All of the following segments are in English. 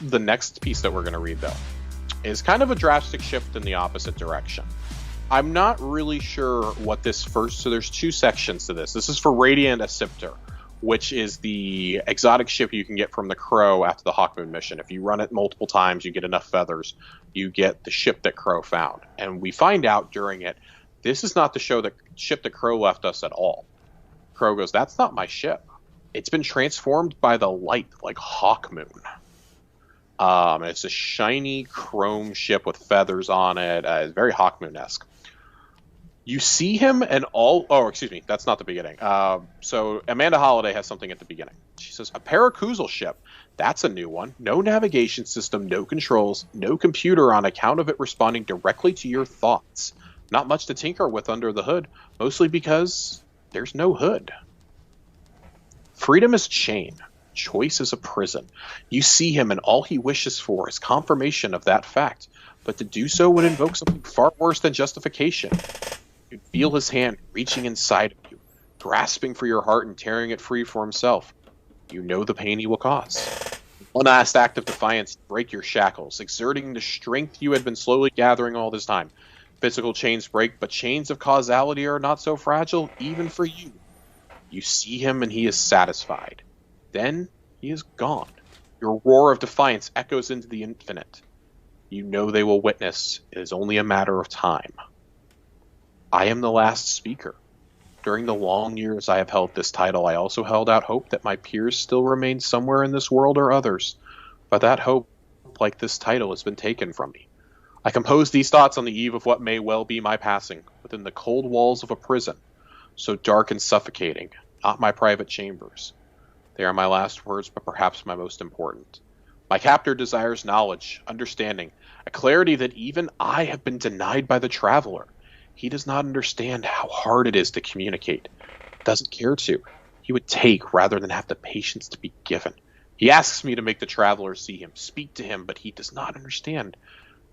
the next piece that we're going to read, though, is kind of a drastic shift in the opposite direction. I'm not really sure what this first... So there's two sections to this. This is for Radiant Accipiter, which is the exotic ship you can get from the Crow after the Hawkmoon mission. If you run it multiple times, you get enough feathers, you get the ship that Crow found. And we find out during it, this is not the ship that Crow left us at all. Crow goes, that's not my ship. It's been transformed by the light, like Hawkmoon. It's a shiny chrome ship with feathers on it. It's very Hawkmoon-esque. You see him and all... Oh, excuse me. That's not the beginning. So Amanda Holliday has something at the beginning. She says, a Paracoozle ship. That's a new one. No navigation system, no controls, no computer on account of it responding directly to your thoughts. Not much to tinker with under the hood, mostly because there's no hood. Freedom is chain. Choice is a prison. You see him and all he wishes for is confirmation of that fact. But to do so would invoke something far worse than justification. You'd feel his hand reaching inside of you, grasping for your heart and tearing it free for himself. You know the pain he will cause. One last act of defiance to break your shackles, exerting the strength you had been slowly gathering all this time. Physical chains break, but chains of causality are not so fragile, even for you. You see him and he is satisfied. Then he is gone. Your roar of defiance echoes into the infinite. You know they will witness. It is only a matter of time. I am the last speaker. During the long years I have held this title, I also held out hope that my peers still remain somewhere in this world or others. But that hope, like this title, has been taken from me. I compose these thoughts on the eve of what may well be my passing, within the cold walls of a prison, so dark and suffocating, not my private chambers. They are my last words, but perhaps my most important. My captor desires knowledge, understanding, a clarity that even I have been denied by the traveler. He does not understand how hard it is to communicate. Doesn't care to. He would take rather than have the patience to be given. He asks me to make the traveler see him, speak to him, but he does not understand.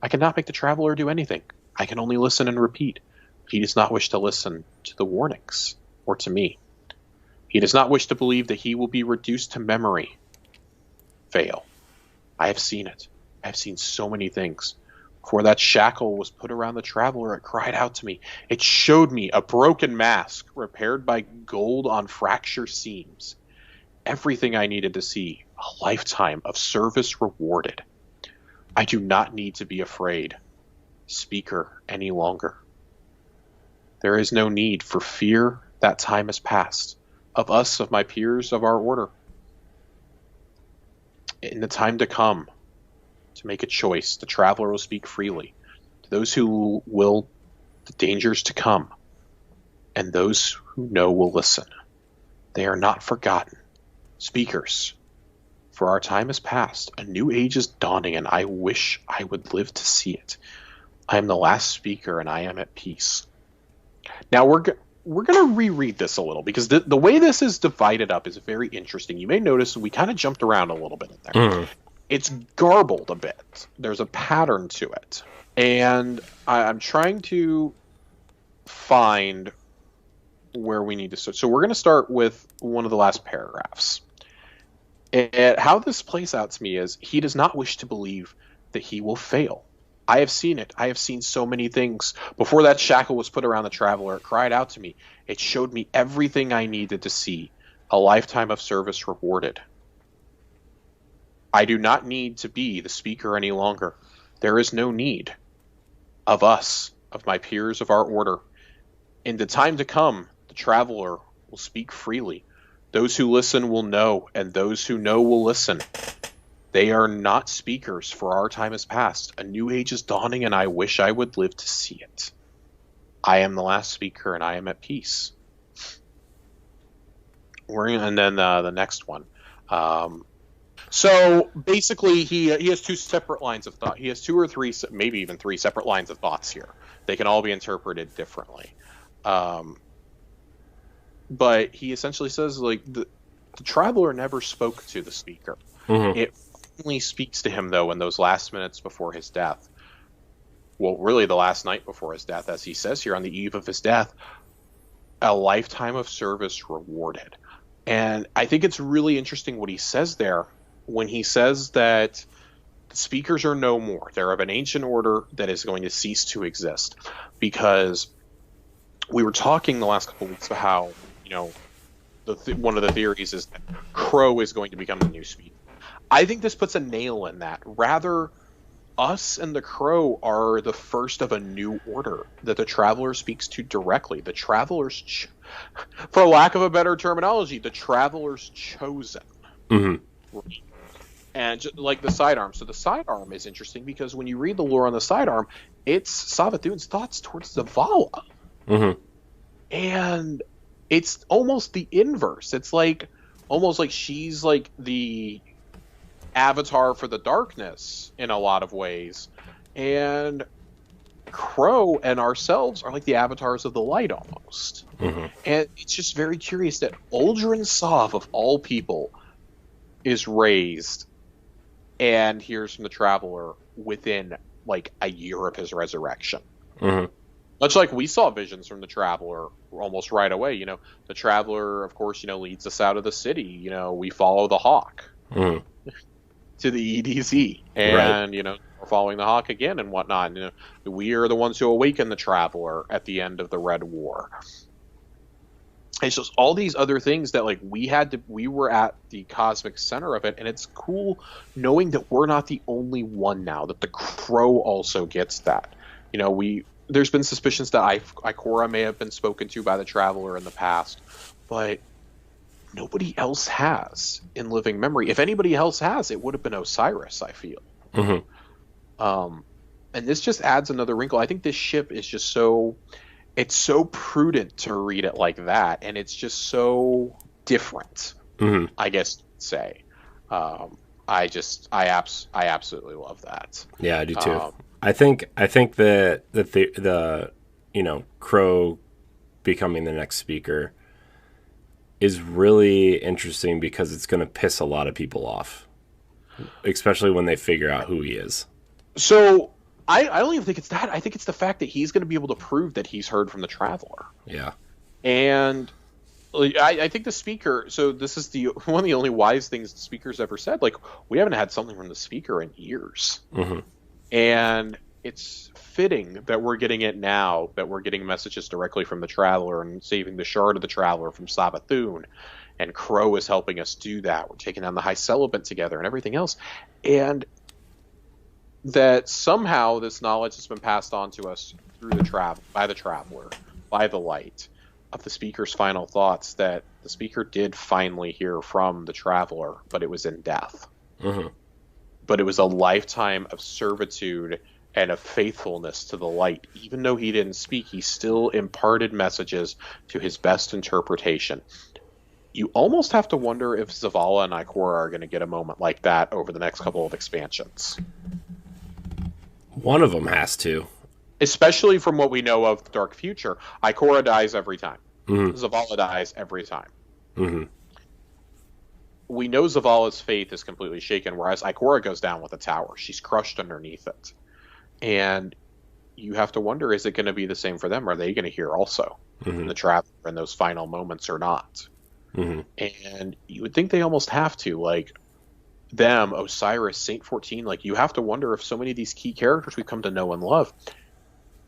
I cannot make the traveler do anything. I can only listen and repeat. He does not wish to listen to the warnings, or to me. He does not wish to believe that he will be reduced to memory. Fail. I have seen it. I have seen so many things. Before that shackle was put around the traveler, it cried out to me. It showed me a broken mask repaired by gold on fracture seams. Everything I needed to see, a lifetime of service rewarded. I do not need to be afraid, speaker, any longer. There is no need for fear. That time has passed. Of us, of my peers, of our order. In the time to come, to make a choice, the traveler will speak freely. To those who will, the dangers to come. And those who know will listen. They are not forgotten. Speakers, for our time has passed. A new age is dawning, and I wish I would live to see it. I am the last speaker, and I am at peace. Now we're going to reread this a little, because the way this is divided up is very interesting. You may notice we kind of jumped around a little bit in there. It's garbled a bit. There's a pattern to it. And I'm trying to find where we need to start. So we're going to start with one of the last paragraphs. And how this plays out to me is, he does not wish to believe that he will fail. I have seen it. I have seen so many things. Before that shackle was put around the traveler, it cried out to me. It showed me everything I needed to see. A lifetime of service rewarded. I do not need to be the speaker any longer. There is no need of us, of my peers, of our order. In the time to come, the traveler will speak freely. Those who listen will know, and those who know will listen. They are not speakers, for our time has passed. A new age is dawning, and I wish I would live to see it. I am the last speaker, and I am at peace. And then the next one. So basically, he has two separate lines of thought. He has two or three, maybe even three separate lines of thoughts here. They can all be interpreted differently. But he essentially says, like, the traveler never spoke to the speaker. It only speaks to him, though, in those last minutes before his death. Well, really the last night before his death, as he says here, on the eve of his death, a lifetime of service rewarded. And I think it's really interesting what he says there when he says that The speakers are no more. They're of an ancient order that is going to cease to exist, because we were talking the last couple of weeks about how, one of the theories is that Crow is going to become the new speaker. I think this puts a nail in that. Rather, us and the Crow are the first of a new order that the Traveler speaks to directly. The Traveler's, for lack of a better terminology, the Traveler's chosen. Mm-hmm. And like the sidearm. So the sidearm is interesting because when you read the lore on the sidearm, it's Savathun's thoughts towards Zavala. Mm-hmm. And it's almost the inverse. It's like almost like she's like the avatar for the darkness in a lot of ways, and Crow and ourselves are like the avatars of the light almost. Mm-hmm. And it's just very curious that Uldren Sov, of all people, is raised and hears from the Traveler within like a year of his resurrection. Mm-hmm. Much like we saw visions from the Traveler almost right away. The Traveler, of course, leads us out of the city. We follow the Hawk. Mm-hmm. To the EDZ, and right. We're following the Hawk again and whatnot. We are the ones who awaken the Traveler at the end of the Red War. It's just all these other things that like we were at the cosmic center of it, and it's cool knowing that we're not the only one now. That the Crow also gets that. There's been suspicions that Ikora may have been spoken to by the Traveler in the past, but nobody else has in living memory. If anybody else has, it would have been Osiris, I feel. Mm-hmm. And this just adds another wrinkle. I think this ship is just it's so prudent to read it like that, and it's just so different, mm-hmm. I guess you'd say. I absolutely love that. Yeah, I do too. I think that the Crow becoming the next speaker is really interesting because it's going to piss a lot of people off, especially when they figure out who he is. So I don't even think it's that. I think it's the fact that he's going to be able to prove that he's heard from the Traveler. Yeah. And I think the speaker, so this is one of the only wise things the speaker's ever said. Like, we haven't had something from the speaker in years. Mm-hmm. And it's fitting that we're getting it now, that we're getting messages directly from the Traveler and saving the shard of the Traveler from Savathun. And Crow is helping us do that. We're taking on the High Celibate together and everything else. And that somehow this knowledge has been passed on to us through by the Traveler, by the light of the speaker's final thoughts, that the speaker did finally hear from the Traveler, but it was in death. Mm-hmm. But it was a lifetime of servitude and of faithfulness to the light. Even though he didn't speak, he still imparted messages to his best interpretation. You almost have to wonder if Zavala and Ikora are going to get a moment like that over the next couple of expansions. One of them has to. Especially from what we know of the Dark Future. Ikora dies every time. Mm-hmm. Zavala dies every time. Mm-hmm. We know Zavala's faith is completely shaken, whereas Ikora goes down with a tower. She's crushed underneath it. And you have to wonder, is it going to be the same for them? Are they going to hear also mm-hmm. the Traveler in those final moments or not? Mm-hmm. And you would think they almost have to, like them, Osiris, Saint 14, like you have to wonder if so many of these key characters we've come to know and love,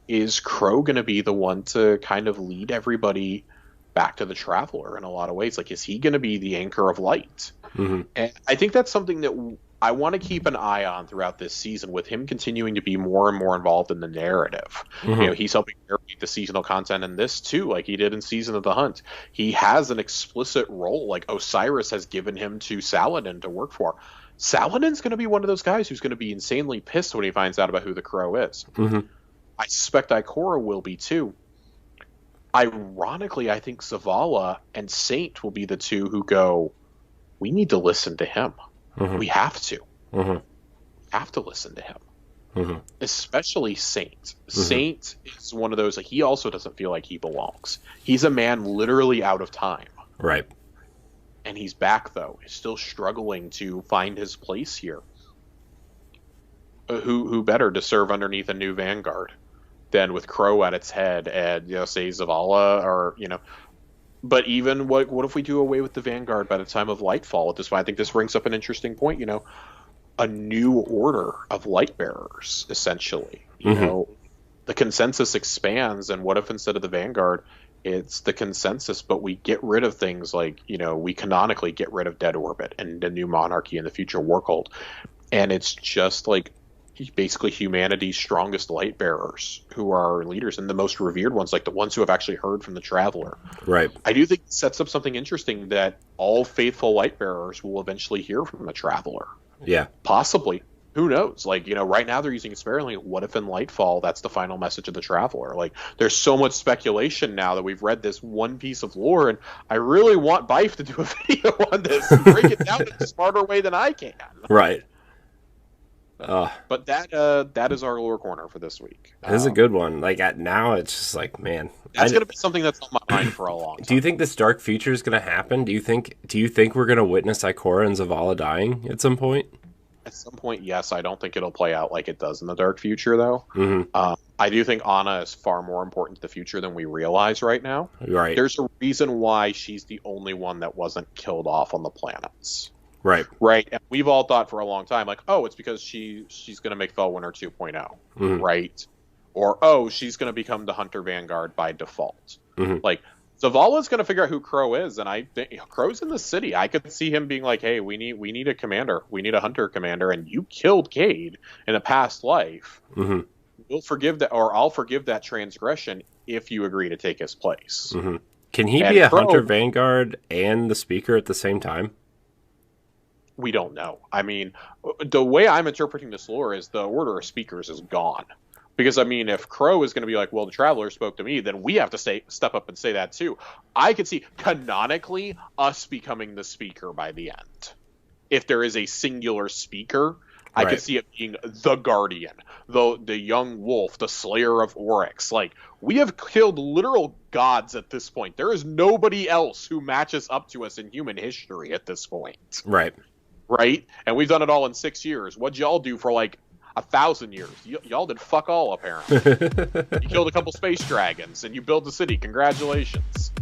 is Crow going to be the one to kind of lead everybody back to the Traveler in a lot of ways? Like, is he going to be the anchor of light? Mm-hmm. And I think that's something that I want to keep an eye on throughout this season, with him continuing to be more and more involved in the narrative. Mm-hmm. He's helping narrate the seasonal content in this too, like he did in Season of the Hunt. He has an explicit role, like Osiris has given him to Saladin to work for. Saladin's going to be one of those guys who's going to be insanely pissed when he finds out about who the Crow is. Mm-hmm. I suspect Ikora will be too. Ironically, I think Zavala and Saint will be the two who go, we need to listen to him. Mm-hmm. We have to. Mm-hmm. Have to listen to him. Mm-hmm. Especially Saint. Mm-hmm. Saint is one of those, like, he also doesn't feel like he belongs. He's a man literally out of time. Right. And he's back, though. He's still struggling to find his place here. Who better to serve underneath a new Vanguard than with Crow at its head and, say Zavala or, But even what if we do away with the Vanguard by the time of Lightfall at this point? I think this brings up an interesting point, a new order of light bearers, essentially. You know, the consensus expands, and what if instead of the Vanguard, it's the consensus, but we get rid of things like, you know, we canonically get rid of Dead Orbit and the new monarchy and the future war cult. And it's just like basically humanity's strongest light bearers who are leaders, and the most revered ones, like the ones who have actually heard from the Traveler. Right. I do think it sets up something interesting that all faithful light bearers will eventually hear from the Traveler. Yeah. Possibly. Who knows? Like, you know, right now they're using it sparingly. What if in Lightfall that's the final message of the Traveler? Like, there's so much speculation now that we've read this one piece of lore, and I really want Bife to do a video on this and break it down in a smarter way than I can. Right. But that is our lore corner for this week. This is a good one. Like, now it's just like, man. That's going to be something that's on my mind for a long time. Do you think this dark future is going to happen? Do you think we're going to witness Ikora and Zavala dying at some point? At some point, yes. I don't think it'll play out like it does in the dark future, though. I do think Anna is far more important to the future than we realize right now. Right. There's a reason why she's the only one that wasn't killed off on the planets. Right. Right. And we've all thought for a long time, like, oh, it's because she's going to make Fellwinter 2.0. Right. Or, oh, she's going to become the Hunter Vanguard by default. Like, Zavala's going to figure out who Crow is, and I think Crow's in the city. I could see him being like, hey, we need a commander. We need a Hunter commander, and you killed Cade in a past life. We'll forgive that, or I'll forgive that transgression if you agree to take his place. Can he be a Hunter Vanguard and the Speaker at the same time? We don't know. I mean, the way I'm interpreting this lore is the Order of Speakers is gone. Because, I mean, if Crow is going to be like, well, the Traveler spoke to me, then we have to step up and say that too. I could see, canonically, us becoming the Speaker by the end. If there is a singular Speaker, I could see it being the Guardian, the young wolf, the Slayer of Oryx. Like, we have killed literal gods at this point. There is nobody else who matches up to us in human history at this point. Right. Right? And we've done it all in 6 years. What'd y'all do for, like, 1,000 years? Y'all did fuck all, apparently. You killed a couple space dragons, and you built a city. Congratulations.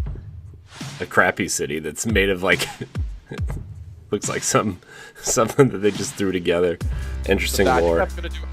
A crappy city that's made of, like, looks like something that they just threw together. Interesting lore. That's gonna do it.